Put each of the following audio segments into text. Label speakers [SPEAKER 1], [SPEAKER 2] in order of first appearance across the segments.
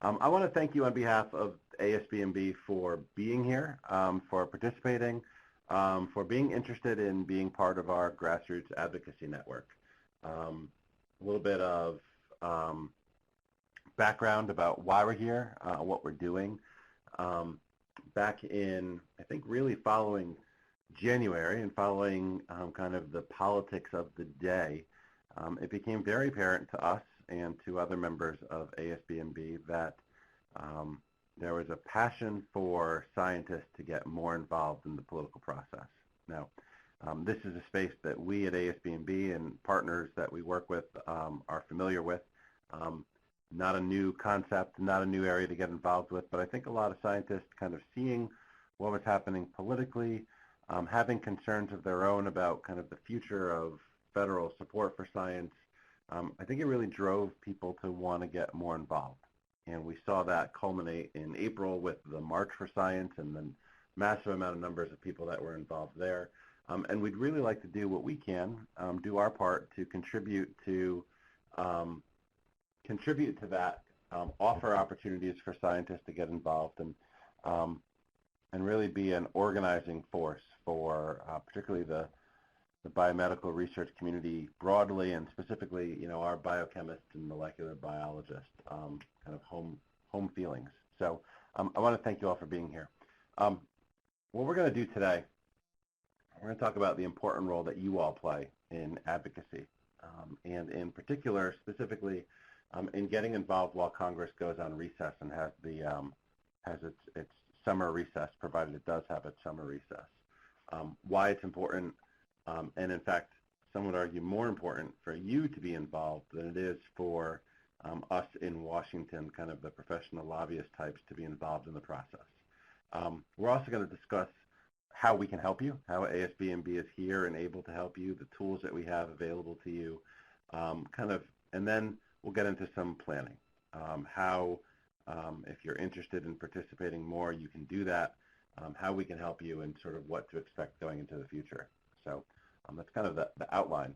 [SPEAKER 1] I want to thank you on behalf of ASBMB for being here, for participating, for being interested in being part of our Grassroots Advocacy Network. A little bit of background about why we're here, what we're doing. Back in, I think, really following January and following kind of the politics of the day, it became very apparent to us and to other members of ASBMB that there was a passion for scientists to get more involved in the political process. Now, this is a space that we at ASBMB and partners that we work with are familiar with. Not a new concept, not a new area to get involved with, but I think a lot of scientists kind of seeing what was happening politically, having concerns of their own about kind of the future of federal support for science, I think it really drove people to want to get more involved. And we saw that culminate in April with the March for Science and the massive amount of numbers of people that were involved there. And we'd really like to do what we can, do our part to contribute to that, offer opportunities for scientists to get involved and really be an organizing force for particularly the biomedical research community broadly, and specifically, our biochemists and molecular biologists, kind of home feelings. So I want to thank you all for being here. What we're going to do today, we're going to talk about the important role that you all play in advocacy, and in particular, specifically, in getting involved while Congress goes on recess and has its summer recess, provided it does have its summer recess. Why it's important, and in fact, some would argue more important for you to be involved than it is for us in Washington, kind of the professional lobbyist types, to be involved in the process. We're also going to discuss how we can help you, how ASBMB is here and able to help you, the tools that we have available to you, and then we'll get into some planning, how, if you're interested in participating more, you can do that, how we can help you, and sort of what to expect going into the future. So that's kind of the outline.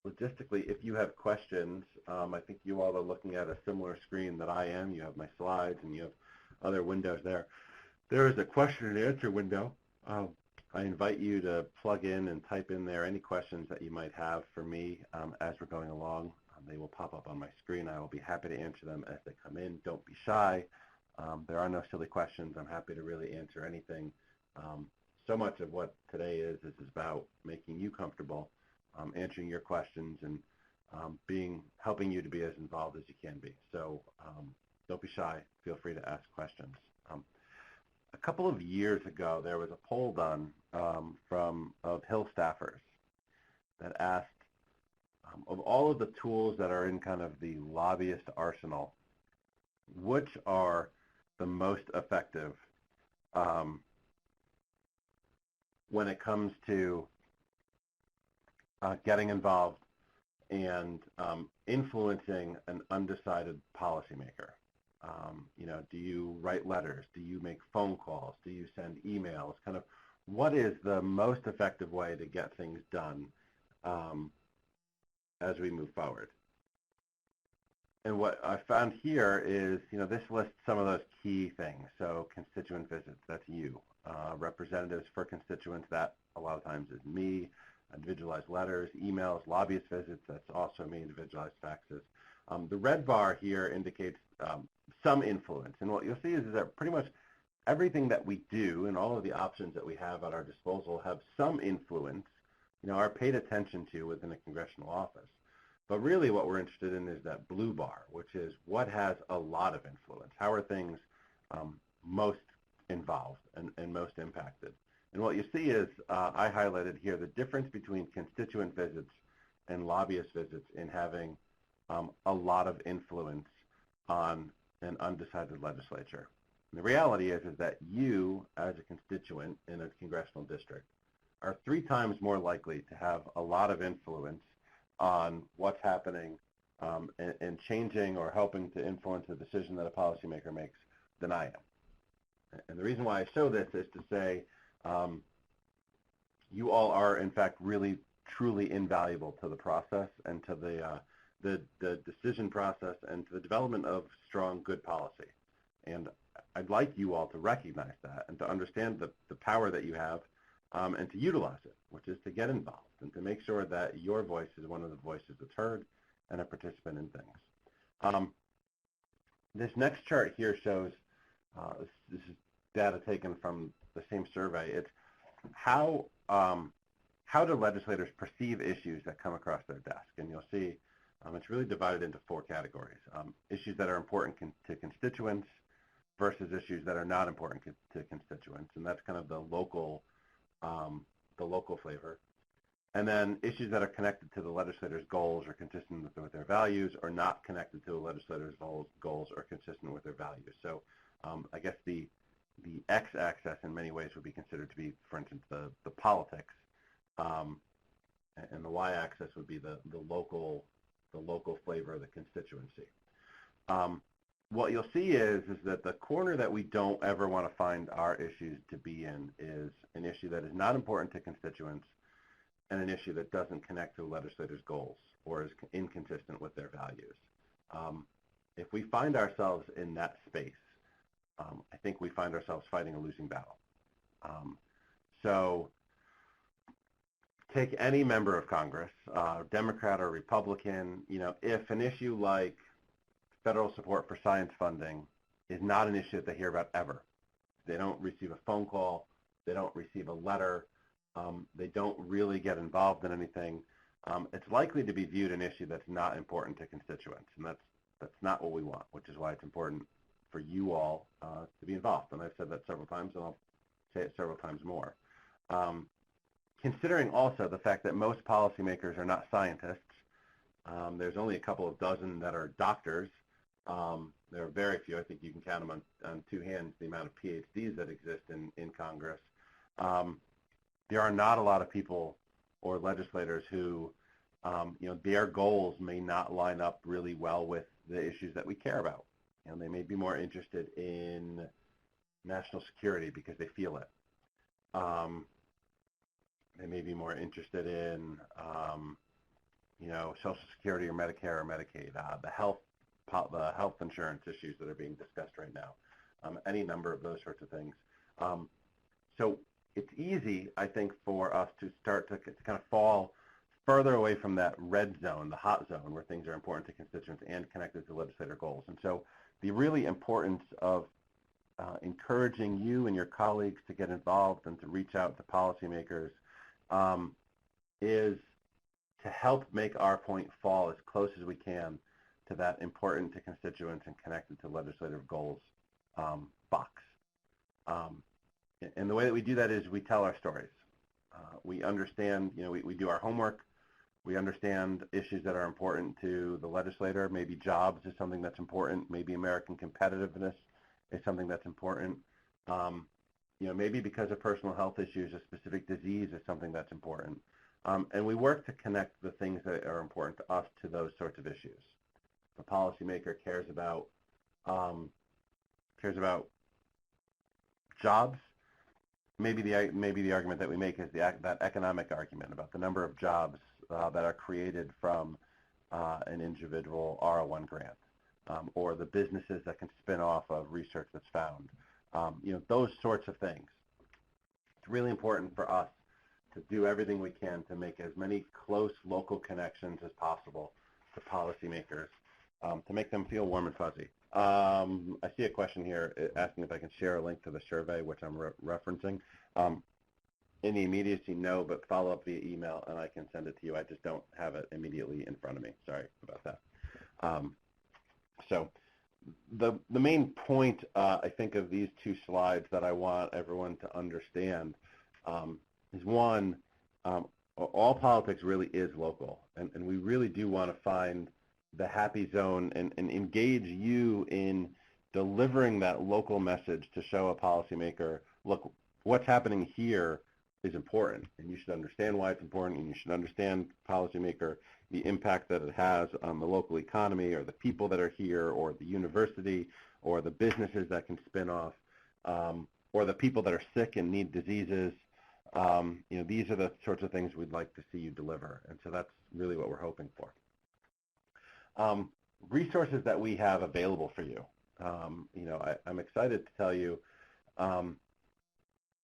[SPEAKER 1] Logistically, if you have questions, I think you all are looking at a similar screen that I am. You have my slides and you have other windows there. There is a question and answer window. I invite you to plug in and type in there any questions that you might have for me as we're going along. They will pop up on my screen. I will be happy to answer them as they come in. Don't be shy. There are no silly questions. I'm happy to really answer anything. So much of what today is about making you comfortable, answering your questions, and helping you to be as involved as you can be. So don't be shy. Feel free to ask questions. A couple of years ago, there was a poll done of Hill staffers that asked, of all of the tools that are in kind of the lobbyist arsenal, which are the most effective when it comes to getting involved and influencing an undecided policymaker? Do you write letters? Do you make phone calls? Do you send emails? Kind of what is the most effective way to get things done as we move forward? And what I found here is, this lists some of those key things. So constituent visits, that's you. Representatives for constituents, that a lot of times is me. Individualized letters, emails, lobbyist visits, that's also me. Individualized faxes. The red bar here indicates some influence. And what you'll see is that pretty much everything that we do and all of the options that we have at our disposal have some influence, are paid attention to within a congressional office. But really what we're interested in is that blue bar, which is what has a lot of influence. How are things most involved and most impacted? And what you see is, I highlighted here, the difference between constituent visits and lobbyist visits in having a lot of influence on an undecided legislature. And the reality is that you, as a constituent in a congressional district, are 3 times more likely to have a lot of influence on what's happening and changing or helping to influence the decision that a policymaker makes than I am. And the reason why I show this is to say you all are, in fact, really, truly invaluable to the process and to the the decision process and to the development of strong, good policy. And I'd like you all to recognize that and to understand the power that you have and to utilize it, which is to get involved and to make sure that your voice is one of the voices that's heard and a participant in things. This next chart here shows, this is data taken from the same survey. It's how do legislators perceive issues that come across their desk? And you'll see it's really divided into 4 categories. Issues that are important to constituents versus issues that are not important to constituents, and that's kind of the local flavor. And then issues that are connected to the legislator's goals or consistent with their values, or not connected to the legislator's goals or consistent with their values. So I guess the x-axis in many ways would be considered to be, for instance, the politics, and the y-axis would be the local flavor of the constituency. What you'll see is that the corner that we don't ever want to find our issues to be in is an issue that is not important to constituents and an issue that doesn't connect to the legislator's goals or is inconsistent with their values. If we find ourselves in that space, I think we find ourselves fighting a losing battle. So take any member of Congress, Democrat or Republican, if an issue like federal support for science funding is not an issue that they hear about ever. They don't receive a phone call, they don't receive a letter, they don't really get involved in anything. It's likely to be viewed an issue that's not important to constituents, and that's not what we want, which is why it's important for you all to be involved. And I've said that several times, and I'll say it several times more. Considering also the fact that most policymakers are not scientists, there's only a couple of dozen that are doctors. There are very few. I think you can count them on 2 hands, the amount of PhDs that exist in Congress. There are not a lot of people or legislators who, their goals may not line up really well with the issues that we care about. They may be more interested in national security because they feel it. They may be more interested in, Social Security or Medicare or Medicaid, the health insurance issues that are being discussed right now, any number of those sorts of things. So it's easy, I think, for us to start to kind of fall further away from that red zone, the hot zone, where things are important to constituents and connected to legislator goals. And so the really importance of encouraging you and your colleagues to get involved and to reach out to policymakers is to help make our point fall as close as we can to that important to constituents and connected to legislative goals box. And the way that we do that is we tell our stories. We understand, we do our homework. We understand issues that are important to the legislator. Maybe jobs is something that's important. Maybe American competitiveness is something that's important. Maybe because of personal health issues, a specific disease is something that's important. And we work to connect the things that are important to us to those sorts of issues. The policymaker cares about jobs. Maybe the argument that we make is that economic argument about the number of jobs that are created from an individual R01 grant, or the businesses that can spin off of research that's found. Those sorts of things. It's really important for us to do everything we can to make as many close local connections as possible to policymakers, to make them feel warm and fuzzy. I see a question here asking if I can share a link to the survey, which I'm referencing. In the immediacy, no, but follow up via email and I can send it to you. I just don't have it immediately in front of me. Sorry about that. So the main point, I think, of these 2 slides that I want everyone to understand is, one, all politics really is local, and we really do want to find the happy zone and engage you in delivering that local message to show a policymaker, look, what's happening here is important, and you should understand why it's important, and you should understand, policymaker, the impact that it has on the local economy or the people that are here or the university or the businesses that can spin off, or the people that are sick and need diseases. These are the sorts of things we'd like to see you deliver, and so that's really what we're hoping for. Resources that we have available for you. I'm excited to tell you,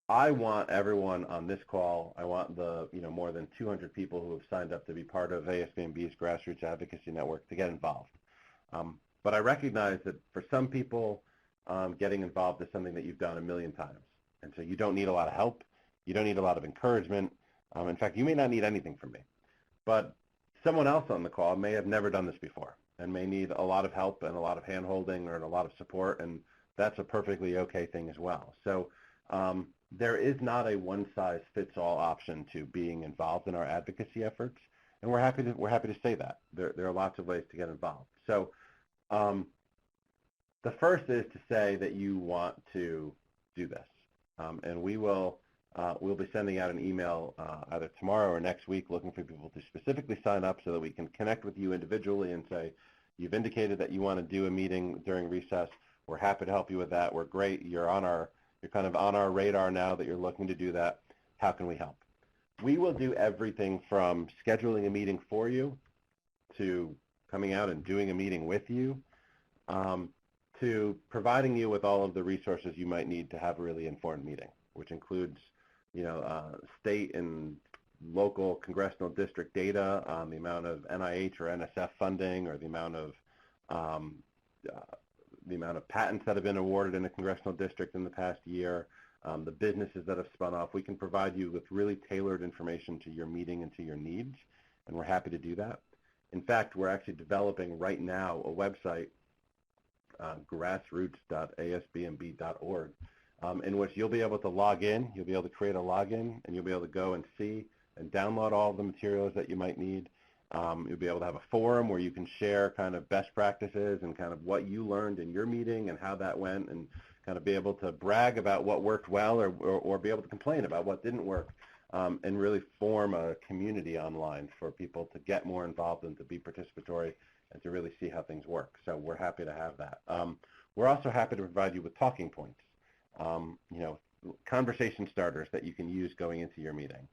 [SPEAKER 1] I want everyone on this call, I want the more than 200 people who have signed up to be part of ASBMB's Grassroots Advocacy Network to get involved. But I recognize that for some people, getting involved is something that you've done a million times. And so you don't need a lot of help. You don't need a lot of encouragement. In fact, you may not need anything from me. But someone else on the call may have never done this before and may need a lot of help and a lot of hand-holding or a lot of support, and that's a perfectly okay thing as well. So there is not a one-size-fits-all option to being involved in our advocacy efforts, and we're happy to say that. There are lots of ways to get involved. So the first is to say that you want to do this, and we'll be sending out an email either tomorrow or next week looking for people to specifically sign up so that we can connect with you individually and say, you've indicated that you want to do a meeting during recess. We're happy to help you with that. We're great. You're kind of on our radar now that you're looking to do that. How can we help? We will do everything from scheduling a meeting for you to coming out and doing a meeting with you, to providing you with all of the resources you might need to have a really informed meeting, which includes state and local congressional district data on the amount of NIH or NSF funding, or the amount of patents that have been awarded in a congressional district in the past year, the businesses that have spun off. We can provide you with really tailored information to your meeting and to your needs, and we're happy to do that. In fact, we're actually developing right now a website, grassroots.asbmb.org, in which you'll be able to log in, you'll be able to create a login, and you'll be able to go and see and download all the materials that you might need. You'll be able to have a forum where you can share kind of best practices and kind of what you learned in your meeting and how that went, and kind of be able to brag about what worked well, or be able to complain about what didn't work, and really form a community online for people to get more involved and to be participatory and to really see how things work. So we're happy to have that. We're also happy to provide you with talking points, conversation starters that you can use going into your meeting.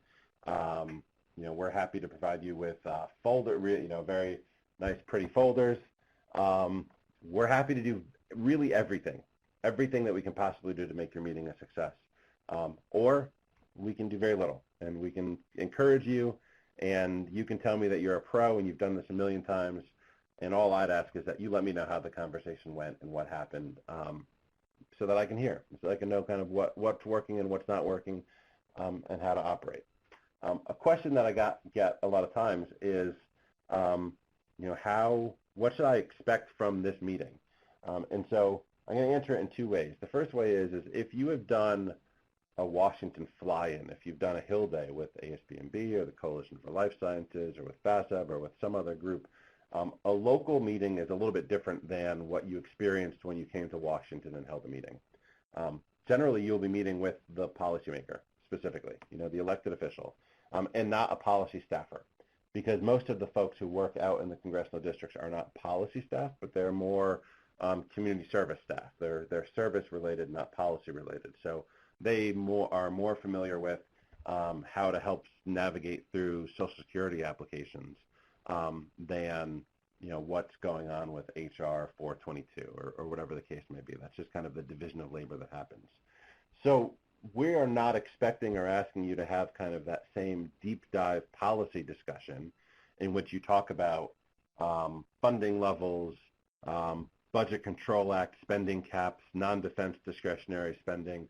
[SPEAKER 1] We're happy to provide you with very nice, pretty folders. We're happy to do really everything that we can possibly do to make your meeting a success. Or we can do very little, and we can encourage you, and you can tell me that you're a pro and you've done this a million times, and all I'd ask is that you let me know how the conversation went and what happened, so that I can hear, so I can know kind of what's working and what's not working, and how to operate. A question that I get a lot of times is, what should I expect from this meeting? And so I'm going to answer it in two ways. The first way is if you have done a Washington fly-in, if you've done a Hill Day with ASBMB or the Coalition for Life Sciences or with FASAB or with some other group, a local meeting is a little bit different than what you experienced when you came to Washington and held a meeting. Generally, you'll be meeting with the policymaker specifically, the elected official, and not a policy staffer, because most of the folks who work out in the congressional districts are not policy staff, but they're more community service staff. They're service related, not policy related. So they are more familiar with how to help navigate through Social Security applications than what's going on with HR 422 or whatever the case may be. That's just kind of the division of labor that happens. So we are not expecting or asking you to have kind of that same deep dive policy discussion in which you talk about funding levels, Budget Control Act, spending caps, non-defense discretionary spending.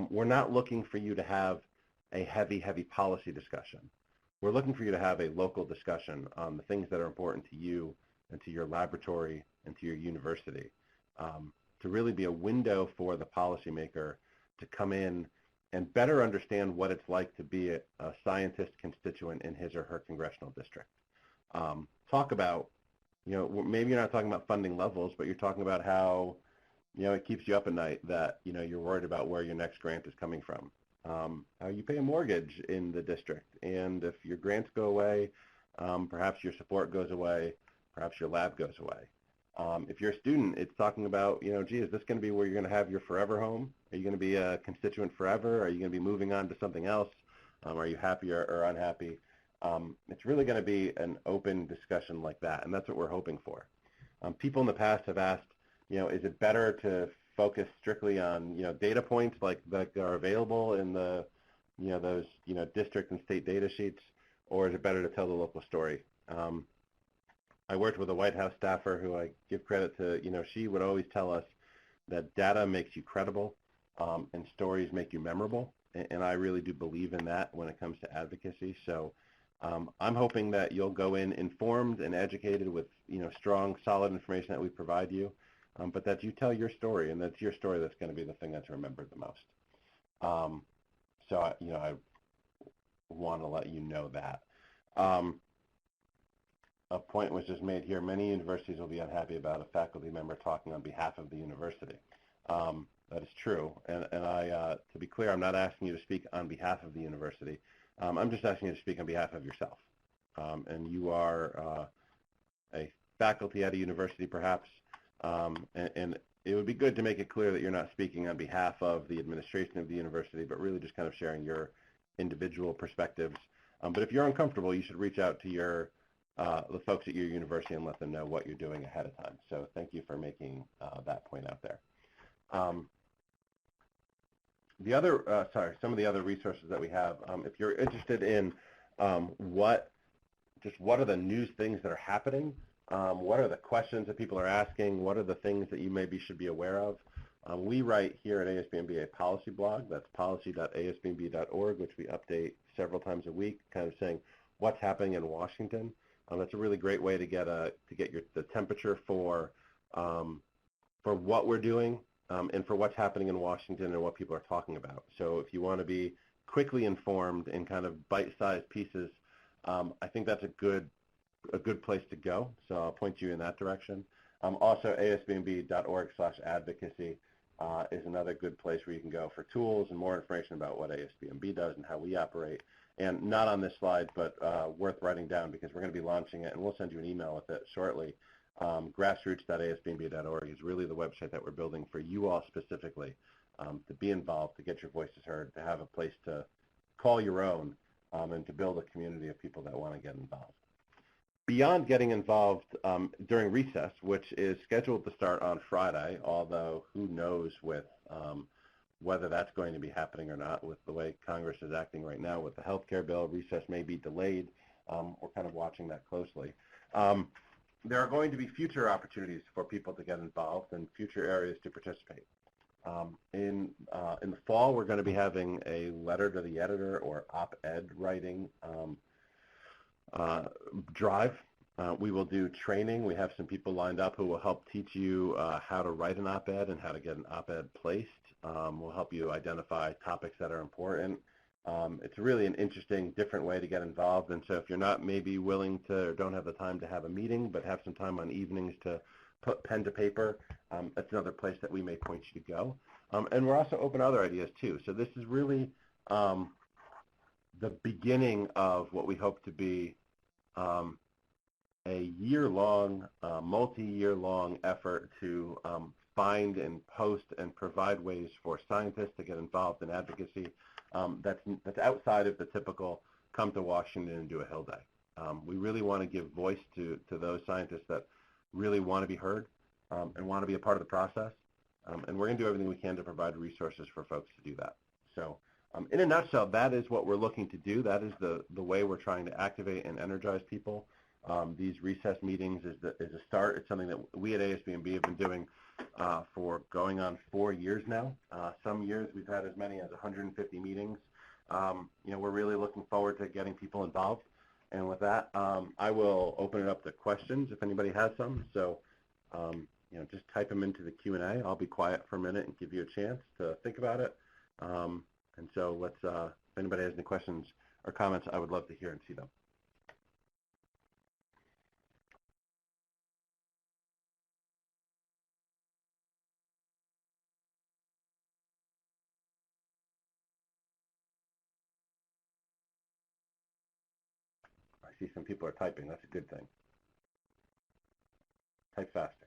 [SPEAKER 1] We're not looking for you to have a heavy policy discussion. We're looking for you to have a local discussion on the things that are important to you and to your laboratory and to your university, to really be a window for the policymaker to come in and better understand what it's like to be a scientist constituent in his or her congressional district. Talk about, maybe you're not talking about funding levels, but you're talking about how, it keeps you up at night that, you're worried about where your next grant is coming from. How you pay a mortgage in the district, and if your grants go away, perhaps your support goes away, perhaps your lab goes away. If you're a student, it's talking about, gee, is this going to be where you're going to have your forever home? Are you going to be a constituent forever? Are you going to be moving on to something else? Are you happy or unhappy? It's really going to be an open discussion like that, and that's what we're hoping for. People in the past have asked, is it better to focus strictly on, data points like that are available in the, those, district and state data sheets, or is it better to tell the local story? I worked with a White House staffer who I give credit to, she would always tell us that data makes you credible, and stories make you memorable. And I really do believe in that when it comes to advocacy. So I'm hoping that you'll go in informed and educated with, strong, solid information that we provide you, but that you tell your story, and that's your story that's going to be the thing that's remembered the most. So, I want to let you know that. A point was just made here. Many universities will be unhappy about a faculty member talking on behalf of the university. That is true, and I, to be clear, I'm not asking you to speak on behalf of the university. I'm just asking you to speak on behalf of yourself. And you are a faculty at a university, perhaps, and it would be good to make it clear that you're not speaking on behalf of the administration of the university, but really just kind of sharing your individual perspectives. But if you're uncomfortable, you should reach out to the folks at your university and let them know what you're doing ahead of time. So thank you for making that point out there. Some of the other resources that we have, if you're interested in what are the news things that are happening, what are the questions that people are asking, what are the things that you maybe should be aware of, we write here at ASBMB a policy blog. That's policy.asbmb.org, which we update several times a week, kind of saying what's happening in Washington. That's a really great way to get the temperature for what we're doing, and for what's happening in Washington and what people are talking about. So if you want to be quickly informed in kind of bite-sized pieces, I think that's a good place to go. So I'll point you in that direction. Also, asbmb.org/advocacy is another good place where you can go for tools and more information about what ASBMB does and how we operate. And not on this slide, but worth writing down because we're going to be launching it, and we'll send you an email with it shortly. Grassroots.asbmb.org is really the website that we're building for you all specifically, to be involved, to get your voices heard, to have a place to call your own, and to build a community of people that want to get involved. Beyond getting involved during recess, which is scheduled to start on Friday, although who knows with whether that's going to be happening or not with the way Congress is acting right now with the health care bill, recess may be delayed. We're kind of watching that closely. There are going to be future opportunities for people to get involved and future areas to participate. In the fall, we're going to be having a letter to the editor or op-ed writing drive. We will do training. We have some people lined up who will help teach you how to write an op-ed and how to get an op-ed placed. We'll help you identify topics that are important. It's really an interesting, different way to get involved. And so if you're not maybe willing to or don't have the time to have a meeting, but have some time on evenings to put pen to paper, that's another place that we may point you to go. And we're also open to other ideas too. So this is really the beginning of what we hope to be a year-long, multi-year-long effort to find and post and provide ways for scientists to get involved in advocacy that's outside of the typical come to Washington and do a Hill Day. We really want to give voice to those scientists that really want to be heard and want to be a part of the process. And we're going to do everything we can to provide resources for folks to do that. So in a nutshell, that is what we're looking to do. That is the way we're trying to activate and energize people. These recess meetings is a start. It's something that we at ASBMB have been doing for going on 4 years now. Some years we've had as many as 150 meetings. We're really looking forward to getting people involved. And with that, I will open it up to questions if anybody has some. So, just type them into the Q&A. I'll be quiet for a minute and give you a chance to think about it. And so let's, if anybody has any questions or comments, I would love to hear and see them. I see some people are typing. That's a good thing. Type faster.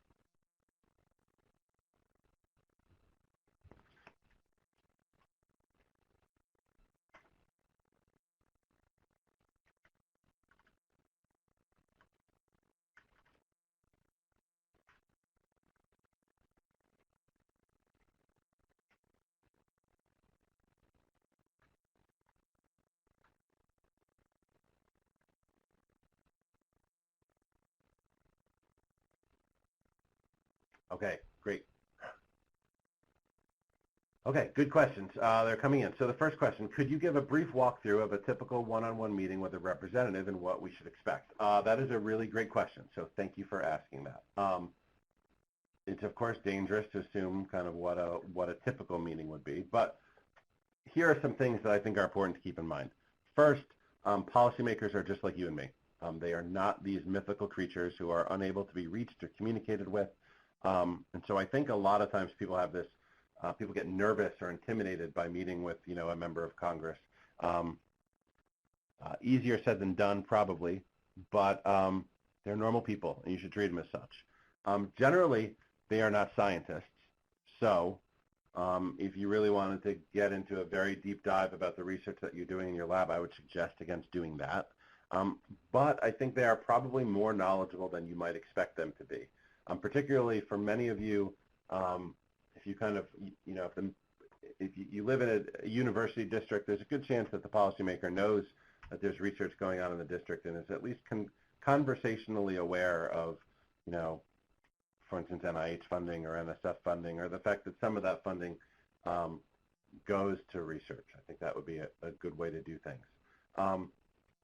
[SPEAKER 1] Okay, great. Okay, good questions. They're coming in. So the first question, could you give a brief walkthrough of a typical one-on-one meeting with a representative and what we should expect? That is a really great question, so thank you for asking that. It's of course dangerous to assume kind of what a typical meeting would be, but here are some things that I think are important to keep in mind. First, policymakers are just like you and me. They are not these mythical creatures who are unable to be reached or communicated with. And so I think a lot of times people have this, people get nervous or intimidated by meeting with, a member of Congress. Easier said than done, probably, but they're normal people, and you should treat them as such. Generally, they are not scientists, so if you really wanted to get into a very deep dive about the research that you're doing in your lab, I would suggest against doing that. But I think they are probably more knowledgeable than you might expect them to be. Particularly for many of you, if you kind of, if you live in a university district, there's a good chance that the policymaker knows that there's research going on in the district and is at least conversationally aware of, for instance, NIH funding or NSF funding, or the fact that some of that funding goes to research. I think that would be a good way to do things.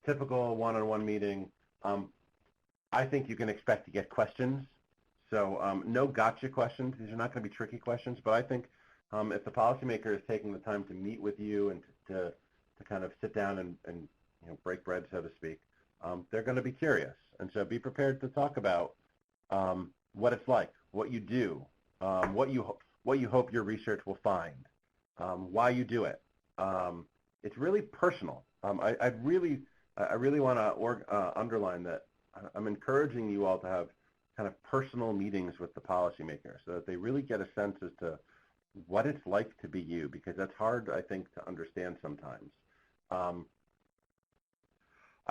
[SPEAKER 1] Typical one-on-one meeting, I think you can expect to get questions. So no gotcha questions. These are not going to be tricky questions, but I think if the policymaker is taking the time to meet with you and to kind of sit down and break bread, so to speak, they're going to be curious. And so be prepared to talk about what it's like, what you do, what you hope your research will find, why you do it. It's really personal. I really want to underline that I'm encouraging you all to have kind of personal meetings with the policymaker so that they really get a sense as to what it's like to be you, because that's hard, I think, to understand sometimes. I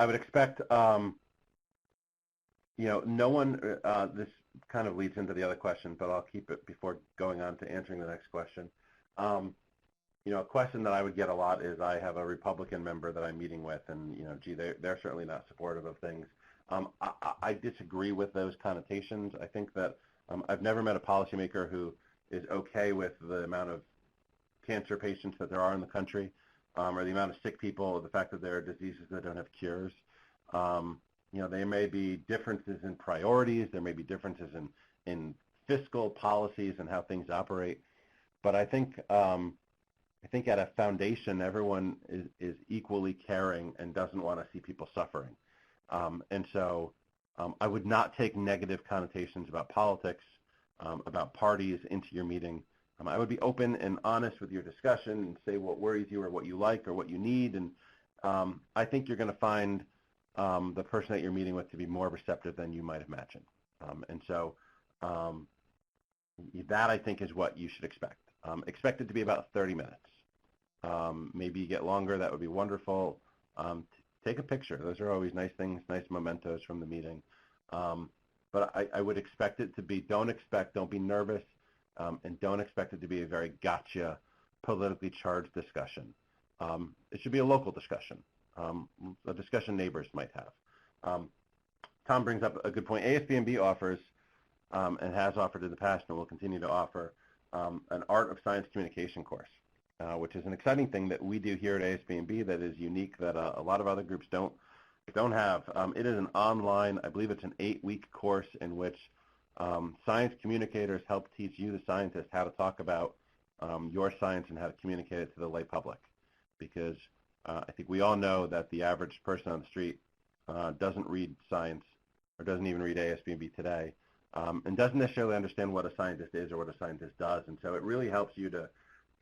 [SPEAKER 1] would expect, no one, this kind of leads into the other question, but I'll keep it before going on to answering the next question. A question that I would get a lot is I have a Republican member that I'm meeting with, and, gee, they're certainly not supportive of things. I disagree with those connotations. I think that I've never met a policymaker who is okay with the amount of cancer patients that there are in the country, or the amount of sick people, or the fact that there are diseases that don't have cures. There may be differences in priorities. There may be differences in fiscal policies and how things operate. But I think at a foundation, everyone is equally caring and doesn't want to see people suffering. And so I would not take negative connotations about politics, about parties into your meeting. I would be open and honest with your discussion and say what worries you or what you like or what you need. And I think you're going to find the person that you're meeting with to be more receptive than you might imagine. And so that, I think, is what you should expect. Expect it to be about 30 minutes. Maybe you get longer. That would be wonderful. Take a picture. Those are always nice things, nice mementos from the meeting. But I would expect it to be, don't be nervous, and don't expect it to be a very gotcha, politically charged discussion. It should be a local discussion, a discussion neighbors might have. Tom brings up a good point. ASBMB offers, and has offered in the past and will continue to offer, an Art of Science Communication course. Which is an exciting thing that we do here at ASBMB that is unique, that a lot of other groups don't have. It is an online, I believe it's an 8-week course in which science communicators help teach you, the scientist, how to talk about your science and how to communicate it to the lay public. Because I think we all know that the average person on the street doesn't read science or doesn't even read ASBMB today, and doesn't necessarily understand what a scientist is or what a scientist does. And so it really helps you to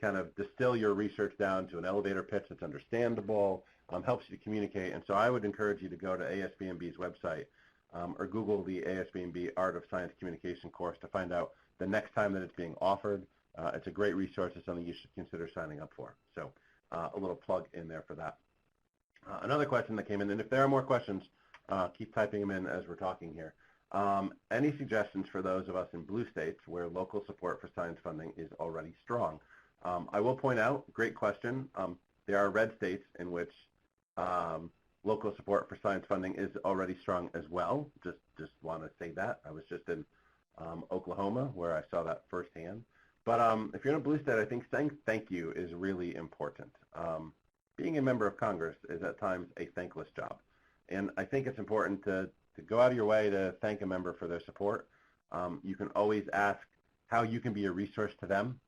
[SPEAKER 1] kind of distill your research down to an elevator pitch that's understandable, helps you to communicate. And so I would encourage you to go to ASBMB's website or Google the ASBMB Art of Science Communication course to find out the next time that it's being offered. It's a great resource. It's something you should consider signing up for. So a little plug in there for that. Another question that came in, and if there are more questions, keep typing them in as we're talking here. Any suggestions for those of us in blue states where local support for science funding is already strong? I will point out, great question, there are red states in which local support for science funding is already strong as well. Just want to say that. I was just in Oklahoma, where I saw that firsthand. But if you're in a blue state, I think saying thank you is really important. Being a member of Congress is at times a thankless job. And I think it's important to go out of your way to thank a member for their support. You can always ask how you can be a resource to them.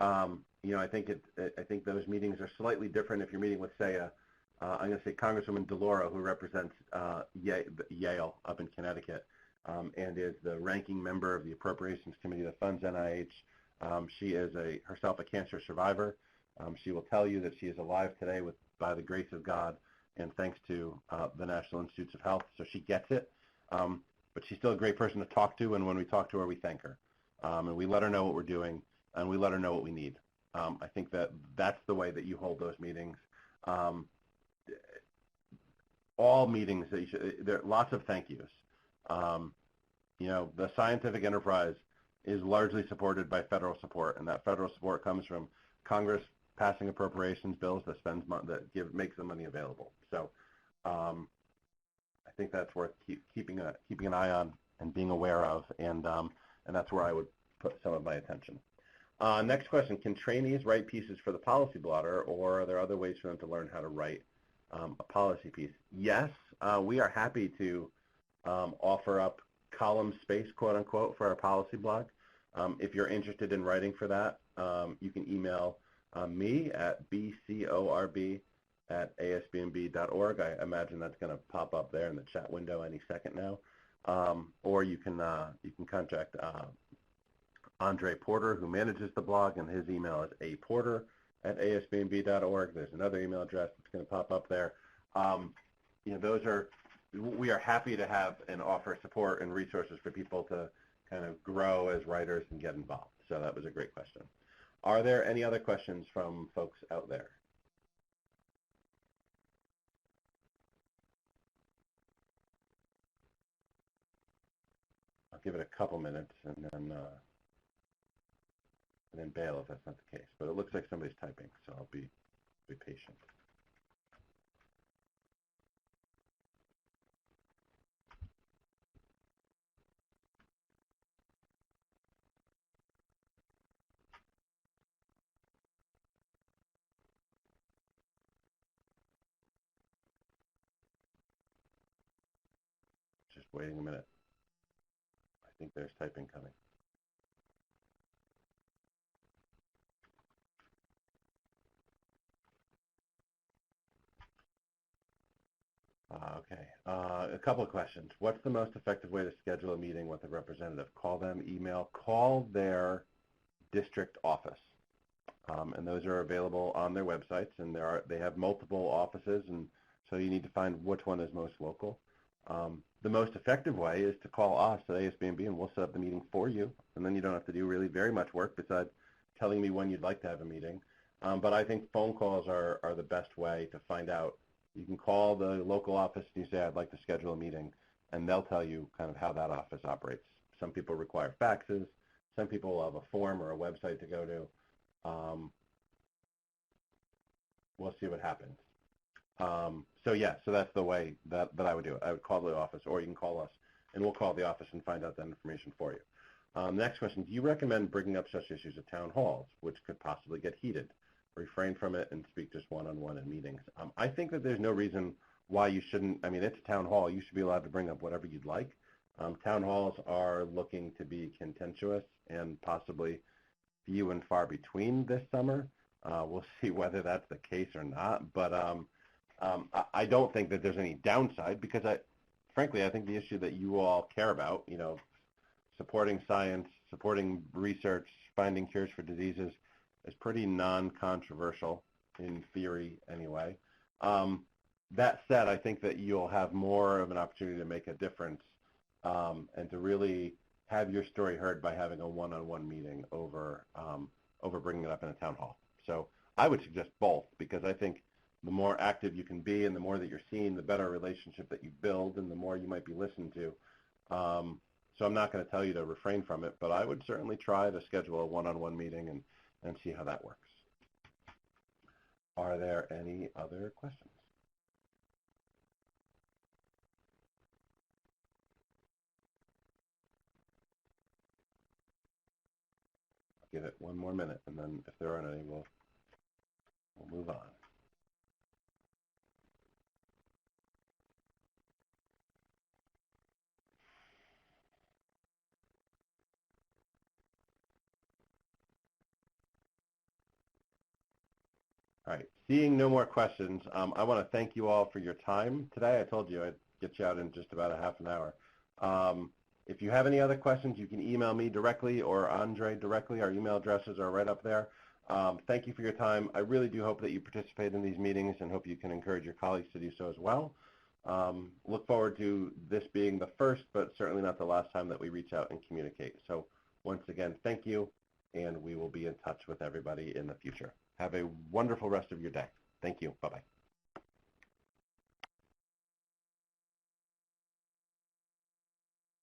[SPEAKER 1] I think those meetings are slightly different if you're meeting with, say, I'm going to say Congresswoman DeLauro, who represents Yale up in Connecticut, and is the ranking member of the Appropriations Committee that funds NIH. She is herself a cancer survivor. She will tell you that she is alive today by the grace of God and thanks to the National Institutes of Health. So she gets it, but she's still a great person to talk to, and when we talk to her, we thank her. And we let her know what we're doing, and we let her know what we need. I think that's the way that you hold those meetings. All meetings, there are lots of thank yous. The scientific enterprise is largely supported by federal support, and that federal support comes from Congress passing appropriations bills that makes the money available. So I think that's worth keeping an eye on and being aware of, and that's where I would put some of my attention. Next question: can trainees write pieces for the policy blotter, or are there other ways for them to learn how to write a policy piece? Yes, we are happy to offer up column space, quote unquote, for our policy blog. If you're interested in writing for that, you can email me at bcorb@asbnb.org. I imagine that's going to pop up there in the chat window any second now. Or you can contact Andre Porter, who manages the blog, and his email is aporter@asbnb.org. There's another email address that's going to pop up there. We are happy to have and offer support and resources for people to kind of grow as writers and get involved. So that was a great question. Are there any other questions from folks out there? I'll give it a couple minutes and then bail if that's not the case. But it looks like somebody's typing, so I'll be patient. Just waiting a minute. I think there's typing coming. Okay, a couple of questions. What's the most effective way to schedule a meeting with a representative? Call them, email, call their district office. And those are available on their websites, and they have multiple offices, and so you need to find which one is most local. The most effective way is to call us at ASBNB, and we'll set up the meeting for you, and then you don't have to do really very much work besides telling me when you'd like to have a meeting. But I think phone calls are the best way to find out. You can call the local office and you say, I'd like to schedule a meeting, and they'll tell you kind of how that office operates. Some people require faxes. Some people will have a form or a website to go to. We'll see what happens. So that's the way that I would do it. I would call the office, or you can call us, and we'll call the office and find out that information for you. Next question: do you recommend bringing up such issues at town halls, which could possibly get heated? Refrain from it and speak just one-on-one in meetings. I think that there's no reason why you shouldn't. I mean, it's a town hall. You should be allowed to bring up whatever you'd like. Town halls are looking to be contentious and possibly few and far between this summer. We'll see whether that's the case or not. But I don't think that there's any downside because, frankly, I think the issue that you all care about, supporting science, supporting research, finding cures for diseases, is pretty non-controversial in theory anyway. That said, I think that you'll have more of an opportunity to make a difference and to really have your story heard by having a one-on-one meeting over bringing it up in a town hall. So I would suggest both, because I think the more active you can be and the more that you're seen, the better relationship that you build and the more you might be listened to. So I'm not going to tell you to refrain from it, but I would certainly try to schedule a one-on-one meeting and see how that works. Are there any other questions? give it one more minute, and then if there aren't any, we'll move on. All right, seeing no more questions, I want to thank you all for your time today. I told you I'd get you out in just about a half an hour. If you have any other questions, you can email me directly or Andre directly. Our email addresses are right up there. Thank you for your time. I really do hope that you participate in these meetings and hope you can encourage your colleagues to do so as well. Look forward to this being the first, but certainly not the last time that we reach out and communicate. So once again, thank you, and we will be in touch with everybody in the future. Have a wonderful rest of your day. Thank you. Bye-bye.